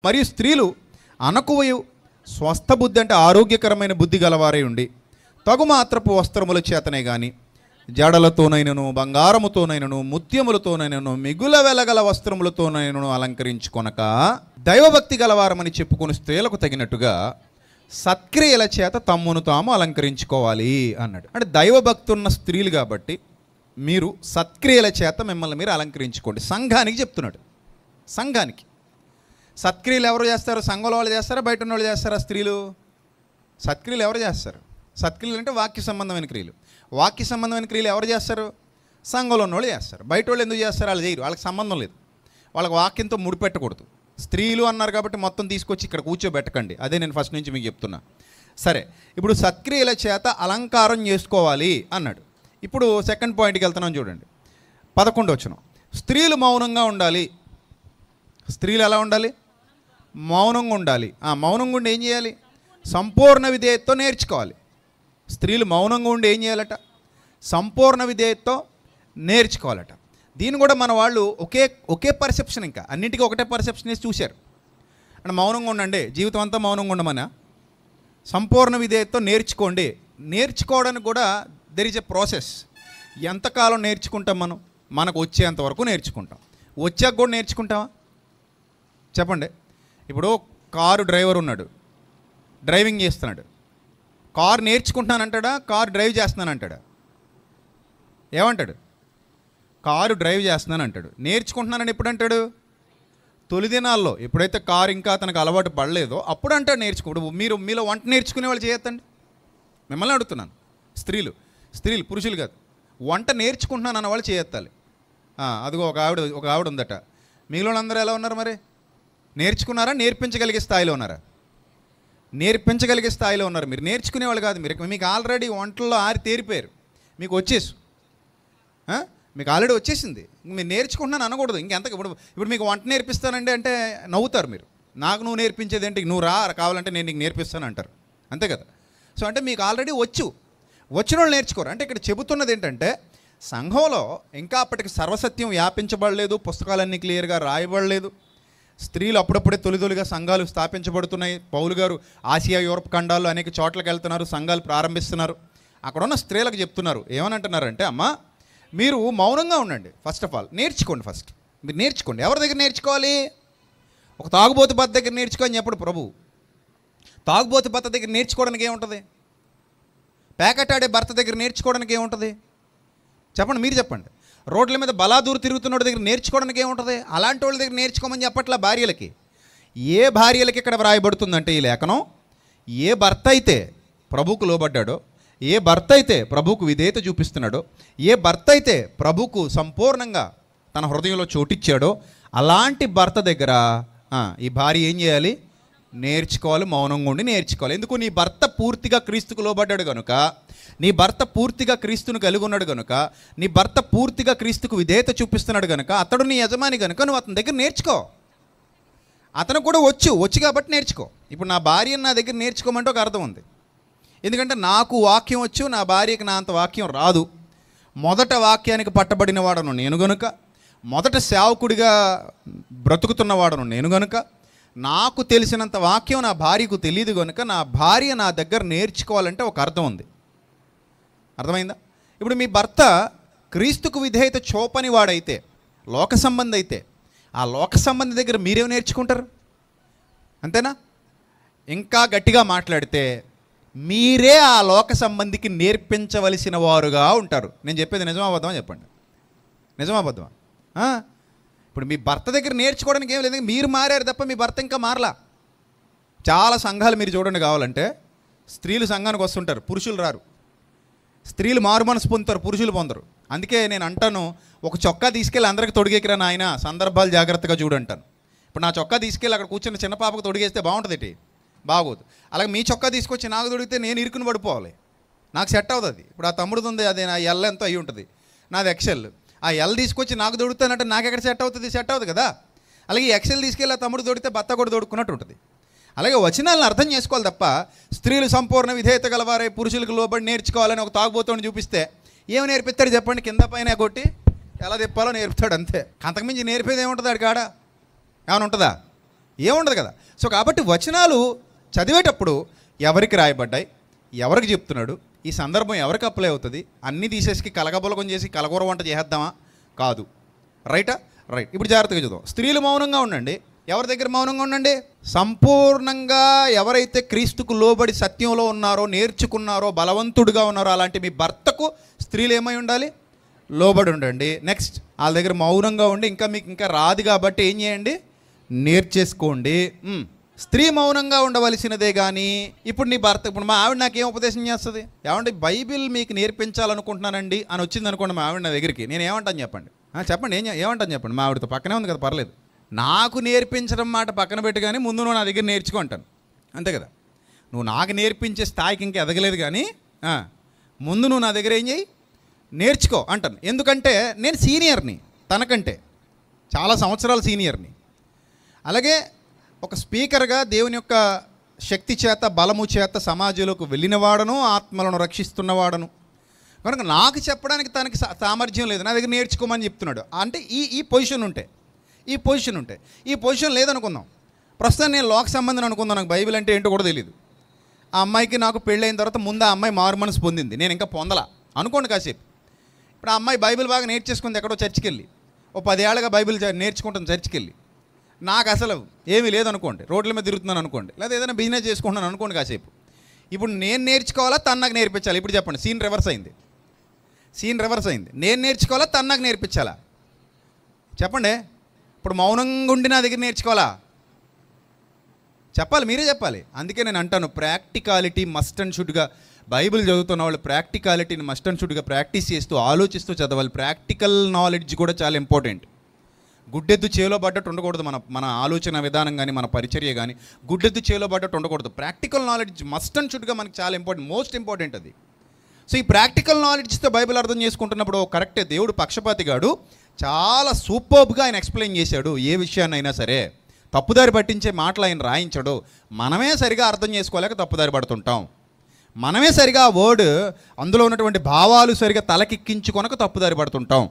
మరియు స్త్రీలు అనకువయు స్వస్థ బుద్ధి అంటే ఆరోగ్యకరమైన బుద్ధి గలవారై ఉండి తగుమాత్రపు వస్త్రముల చేతనే గాని జడలతోనైనను బంగారముతోనైనను ముత్యములతోనైనను మిగుల వెలగల వస్త్రములతోనైనను అలంకరించుకొనక దైవభక్తి గలవారమని చెప్పుకుని స్త్రీలకు తగినట్టుగా సత్క్రియల చేత తమ్మును తాము అలంకరించుకోవాలి అన్నాడు. అంటే దైవభక్తి ఉన్న స్త్రీలు కాబట్టి మీరు సత్క్రియల చేత మిమ్మల్ని మీరు అలంకరించుకోండి. సంఘానికి చెప్తున్నాడు. సంఘానికి సత్క్రియలు ఎవరు చేస్తారు? సంఘంలో వాళ్ళు చేస్తారా, బయట ఉన్న వాళ్ళు చేస్తారా? స్త్రీలు సత్క్రియలు ఎవరు చేస్తారు? సత్క్రియలు అంటే వాక్య సంబంధమైన క్రియలు. వాక్య సంబంధమైన క్రియలు ఎవరు చేస్తారు? సంఘంలో ఉన్న వాళ్ళు చేస్తారు. బయట వాళ్ళు ఎందుకు చేస్తారు? వాళ్ళు చేయరు, వాళ్ళకి సంబంధం లేదు. వాళ్ళకి వాక్యంతో ముడిపెట్టకూడదు. స్త్రీలు అన్నారు కాబట్టి మొత్తం తీసుకొచ్చి ఇక్కడ కూర్చోబెట్టకండి. అదే నేను ఫస్ట్ నుంచి మీకు చెప్తున్నా. సరే, ఇప్పుడు సత్క్రియల చేత అలంకారం చేసుకోవాలి అన్నాడు. ఇప్పుడు సెకండ్ పాయింట్కి వెళ్తున్నాం చూడండి. 11వ వచనం, స్త్రీలు మౌనంగా ఉండాలి. స్త్రీలు ఎలా ఉండాలి? మౌనంగా ఉండాలి. మౌనంగా ఉండి ఏం చేయాలి? సంపూర్ణ విధేయతతో నేర్చుకోవాలి. స్త్రీలు మౌనంగా ఉండి ఏం చేయాలట? సంపూర్ణ విధేయతతో నేర్చుకోవాలట. దీన్ని కూడా మన వాళ్ళు ఒకే పర్సెప్షన్, ఇంకా అన్నింటికీ ఒకటే పర్సెప్షన్ వేసి చూశారు. అంటే మౌనంగా ఉండండి, జీవితం అంతా మౌనంగా ఉండమనా? సంపూర్ణ విధేయతతో నేర్చుకోండి. నేర్చుకోవడానికి కూడా దెర్ ఈజ్ ఎ ప్రాసెస్. ఎంతకాలం నేర్చుకుంటాం మనం? మనకు వచ్చేంత వరకు నేర్చుకుంటాం. వచ్చాక కూడా నేర్చుకుంటామా? చెప్పండి. ఇప్పుడు కారు డ్రైవర్ ఉన్నాడు, డ్రైవింగ్ చేస్తున్నాడు. కారు నేర్చుకుంటున్నానంటాడా, కారు డ్రైవ్ చేస్తున్నానంటాడా? ఏమంటాడు? Car drive చేస్తున్నానంటాడు. నేర్చుకుంటున్నానని ఎప్పుడు అంటాడు? తొలి దినాల్లో, ఎప్పుడైతే కారు ఇంకా తనకు అలవాటు పడలేదో అప్పుడు అంటాడు నేర్చుకోడు. మీలో వంట నేర్చుకునే వాళ్ళు చేయొద్దండి. మిమ్మల్ని అడుగుతున్నాను. స్త్రీలు పురుషులు కాదు. వంట నేర్చుకుంటున్నాను అన్న వాళ్ళు చేయెత్తాలి. అదిగో ఒక ఆవిడ ఉందట. మీలో అందరూ ఎలా ఉన్నారు మరి? నేర్చుకున్నారా? నేర్పించగలిగే స్థాయిలో ఉన్నారా? నేర్పించగలిగే స్థాయిలో ఉన్నారు. మీరు నేర్చుకునేవాళ్ళు కాదు. మీకు ఆల్రెడీ వంటల్లో ఆరి తేరిపోయారు. మీకు వచ్చేసి మీకు ఆల్రెడీ వచ్చేసింది. మీరు నేర్చుకుంటున్నాను అనకూడదు. ఇప్పుడు మీకు వంట నేర్పిస్తానండి అంటే నవ్వుతారు మీరు. నాకు నువ్వు నేర్పించేది ఏంటి? నువ్వు కావాలంటే నేను నీకు నేర్పిస్తాను అంటారు. అంతే కదా? సో అంటే మీకు ఆల్రెడీ వచ్చిన వాళ్ళు నేర్చుకోరు. అంటే ఇక్కడ చెబుతున్నది ఏంటంటే, సంఘంలో ఇంకా అప్పటికి సర్వసత్యం వ్యాపించబడలేదు, పుస్తకాలన్నీ క్లియర్గా రాయబడలేదు. స్త్రీలు అప్పుడప్పుడే తొలిగా సంఘాలు స్థాపించబడుతున్నాయి. పౌలు గారు ఆసియా, యూరప్ ఖండాల్లో అనేక చోట్లకి వెళ్తున్నారు, సంఘాలు ప్రారంభిస్తున్నారు. అక్కడ ఉన్న స్త్రీలకు చెప్తున్నారు. ఏమని అంటున్నారంటే, అమ్మా మీరు మౌనంగా ఉండండి. ఫస్ట్ ఆఫ్ ఆల్ నేర్చుకోండి. ఫస్ట్ మీరు నేర్చుకోండి. ఎవరి దగ్గర నేర్చుకోవాలి? ఒక తాగుబోతు భర్త దగ్గర నేర్చుకోని చెప్పడు ప్రభు. తాగుబోతు భర్త దగ్గర నేర్చుకోవడానికి ఏముంటుంది? పేకటాడే భర్త దగ్గర నేర్చుకోవడానికి ఏముంటుంది? చెప్పండి, మీరు చెప్పండి. రోడ్ల మీద బలాదూరు తిరుగుతున్న దగ్గర నేర్చుకోవడానికి ఏముంటుంది? అలాంటి వాళ్ళ దగ్గర నేర్చుకోమని చెప్పట్లా భార్యలకి. ఏ భార్యలకి ఇక్కడ వ్రాయబడుతుందంటే ఈ లేఖనం, ఏ భర్త అయితే ప్రభువుకు లోబడ్డాడో, ఏ భర్త అయితే ప్రభువుకు విధేయత చూపిస్తున్నాడో, ఏ భర్త అయితే ప్రభువుకు సంపూర్ణంగా తన హృదయంలో చోటిచ్చాడో అలాంటి భర్త దగ్గర ఈ భార్య ఏం చేయాలి? నేర్చుకోవాలి. మౌనంగా ఉండి నేర్చుకోవాలి. ఎందుకు? నీ భర్త పూర్తిగా క్రీస్తుకు లోబడ్డాడు కనుక, నీ భర్త పూర్తిగా క్రీస్తును కలిగి ఉన్నాడు కనుక, నీ భర్త పూర్తిగా క్రీస్తుకు విధేయత చూపిస్తున్నాడు కనుక, అతడు నీ యజమాని కనుక నువ్వు అతని దగ్గర నేర్చుకో. అతను కూడా వచ్చు కాబట్టి నేర్చుకో. ఇప్పుడు నా భార్యను నా దగ్గర నేర్చుకోమంటే ఒక అర్థం ఉంది. ఎందుకంటే నాకు వాక్యం వచ్చు, నా భార్యకి నా అంత వాక్యం రాదు. మొదట వాక్యానికి పట్టబడిన వాడను నేను గనుక, మొదట సేవకుడిగా బ్రతుకుతున్నవాడను నేను గనుక, నాకు తెలిసినంత వాక్యం నా భార్యకు తెలియదు కనుక నా భార్య నా దగ్గర నేర్చుకోవాలంటే ఒక అర్థం ఉంది. అర్థమైందా? ఇప్పుడు మీ భర్త క్రీస్తుకు విధేయత చూపని వాడైతే, లోక సంబంధి అయితే, ఆ లోక సంబంధి దగ్గర మీరేం నేర్చుకుంటారు? అంతేనా? ఇంకా గట్టిగా మాట్లాడితే మీరే ఆ లోక సంబంధికి నేర్పించవలసిన వారుగా ఉంటారు. నేను చెప్పేది నిజమాబద్ధమా? చెప్పండి. నిజమాబద్ధమా? ఇప్పుడు మీ భర్త దగ్గర నేర్చుకోవడానికి ఏం లేదు. మీరు మారారు తప్ప మీ భర్త ఇంకా మారలా. చాలా సంఘాలు మీరు చూడండి, కావాలంటే స్త్రీలు సంఘానికి వస్తుంటారు, పురుషులు రారు. స్త్రీలు మారు మనసు పొందుతారు, పురుషులు పొందరు. అందుకే నేను అంటాను, ఒక చొక్కా తీసుకెళ్ళి అందరికి తొడిగేకిరా నాయన, సందర్భాలు జాగ్రత్తగా చూడంటాను. ఇప్పుడు నా చొక్కా తీసుకెళ్ళి అక్కడ కూర్చున్న చిన్న పాపకు తొడిగేస్తే బాగుంటుంది? బాగోదు. అలాగే మీ చొక్కా తీసుకొచ్చి నాకు తొడిగితే నేను ఇరుకుని పడిపోవాలి, నాకు సెట్ అవుతుంది. ఇప్పుడు ఆ తమ్ముడు ఉంది, అదే నా ఎల్ ఎంతో అయ్యి ఉంటుంది, నాది ఎక్సెల్. ఆ ఎల్ తీసుకొచ్చి నాకు దొడుకుతానంటే నాకు ఎక్కడ సెట్ అవుతుంది? సెట్ అవుతుంది కదా. అలాగే ఎక్సెల్ తీసుకెళ్ళి ఆ తమ్ముడు దొడితే భర్త కూడా దొడుకున్నట్టు ఉంటుంది. అలాగే వచనాలను అర్థం చేసుకోవాలి తప్ప స్త్రీలు సంపూర్ణ విధేయత గలవారే పురుషులకు లోబడి నేర్చుకోవాలని ఒక తాగుబోతుని చూపిస్తే ఏమి నేర్పిస్తాడు చెప్పండి? కింద పైన కొట్టి ఎలా తిప్పాలో నేర్పుతాడు అంతే. అంతకుమించి నేర్పేది ఏముంటుంది? ఆడి కాడ ఏమైనా ఉంటుందా? ఏముండదు కదా. సో కాబట్టి వచనాలు చదివేటప్పుడు ఎవరికి రాయబడ్డాయి, ఎవరికి చెప్తున్నాడు, ఈ సందర్భం ఎవరికి అప్లై అవుతుంది, అన్నీ తీసేసి కలగబులకం చేసి కలగూర వంట చేసేద్దామా? కాదు. రైటా? రైట్. ఇప్పుడు జాగ్రత్తగా చూద్దాం. స్త్రీలు మౌనంగా ఉండండి. ఎవరి దగ్గర మౌనంగా ఉండండి? సంపూర్ణంగా ఎవరైతే క్రీస్తుకు లోబడి సత్యంలో ఉన్నారో, నేర్చుకున్నారో, బలవంతుడిగా ఉన్నారో అలాంటి మీ భర్తకు స్త్రీలు ఏమై ఉండాలి? లోబడి ఉండండి. నెక్స్ట్, వాళ్ళ దగ్గర మౌనంగా ఉండి ఇంకా మీకు ఇంకా రాదు కాబట్టి ఏం చేయండి? నేర్చేసుకోండి. స్త్రీ మౌనంగా ఉండవలసినదే కానీ ఇప్పుడు నీ భర్త, ఇప్పుడు మా ఆవిడ నాకేం ఉపదేశం చేస్తుంది? ఏమంటే బైబిల్ మీకు నేర్పించాలనుకుంటున్నానండి అని వచ్చింది అనుకోండి మా ఆవిడ నా దగ్గరికి, నేను ఏమంటాను చెప్పండి? చెప్పండి, ఏమంటాను చెప్పండి? మా ఆవిడతో పక్కనే ఉంది కదా, పర్లేదు. నాకు నేర్పించడం మాట పక్కన పెట్టి కానీ ముందు నువ్వు నా దగ్గర నేర్చుకుంటాను, అంతే కదా. నువ్వు నాకు నేర్పించే స్థాయికి ఇంకా ఎదగలేదు కానీ ముందు నువ్వు నా దగ్గర ఏం చేయి? నేర్చుకో అంటాను. ఎందుకంటే నేను సీనియర్ని, తనకంటే చాలా సంవత్సరాల సీనియర్ని. అలాగే ఒక స్పీకర్గా దేవుని యొక్క శక్తి చేత, బలము చేత సమాజంలోకి వెళ్ళినవాడను, ఆత్మలను రక్షిస్తున్నవాడను కనుక నాకు చెప్పడానికి తనకి సామర్థ్యం లేదు, నా దగ్గర నేర్చుకోమని చెప్తున్నాడు. అంటే ఈ పొజిషన్ ఉంటే, ఈ పొజిషన్ లేదనుకుందాం. ప్రస్తుతం నేను లోక సంబంధం అనుకుందాం, నాకు బైబిల్ అంటే ఏంటో కూడా తెలియదు. ఆ అమ్మాయికి నాకు పెళ్ళైన తర్వాత ముందు ఆ అమ్మాయి మారు మనసు పొందింది, నేను ఇంకా పొందలా అనుకోండి కాసేపు. ఇప్పుడు ఆ అమ్మాయి బైబిల్ బాగా నేర్చేసుకుంది, ఎక్కడో చర్చికి వెళ్ళి ఓ 10 ఏళ్ళగా బైబిల్ నేర్చుకుంటుంది చర్చికి వెళ్ళి. నాకు అసలు ఏమీ లేదనుకోండి, రోడ్ల మీద తిరుగుతున్నాను అనుకోండి, లేదా ఏదైనా బిజినెస్ చేసుకుంటున్నాను అనుకోండి కాసేపు. ఇప్పుడు నేను నేర్చుకోవాలా, తను నాకు నేర్పించాలి? ఇప్పుడు చెప్పండి, సీన్ రివర్స్ అయింది. నేను నేర్చుకోవాలా, తను నాకు నేర్పించాలా? చెప్పండి. ఇప్పుడు మౌనంగా ఉండి నా దగ్గర నేర్చుకోవాలా? చెప్పాలి, మీరే చెప్పాలి. అందుకే నేను అంటాను, ప్రాక్టికాలిటీ మస్ట్ అండ్ షుడ్గా బైబిల్ చదువుతున్న వాళ్ళు ప్రాక్టికాలిటీని మస్ట్ అండ్ షుడ్గా ప్రాక్టీస్ చేస్తూ ఆలోచిస్తూ చదవాలి. ప్రాక్టికల్ నాలెడ్జ్ కూడా చాలా ఇంపార్టెంట్. గుడ్డెద్దు చేలో పడ్డట్టు ఉండకూడదు మన ఆలోచన విధానం కానీ, మన పరిచర్య కానీ గుడ్డెద్దు చేలో పడ్డట్టు ఉండకూడదు. ప్రాక్టికల్ నాలెడ్జ్ మస్ట్ అండ్ షుడ్గా మనకి చాలా ఇంపార్టెంట్, మోస్ట్ ఇంపార్టెంట్ అది. సో ఈ ప్రాక్టికల్ నాలెడ్జ్తో బైబిల్ అర్థం చేసుకుంటున్నప్పుడు కరెక్టే, దేవుడు పక్షపాతిగాడు, చాలా సూపర్బ్గా ఆయన ఎక్స్ప్లెయిన్ చేశాడు. ఏ విషయాన్నైనా సరే తప్పుదారి పట్టించే మాటలు ఆయన రాయించడు. మనమే సరిగా అర్థం చేసుకోలేక తప్పుదారి పడుతుంటాం. మనమే సరిగా ఆ వర్డ్, అందులో ఉన్నటువంటి భావాలు సరిగా తలకెక్కించుకొనక తప్పుదారి పడుతుంటాం.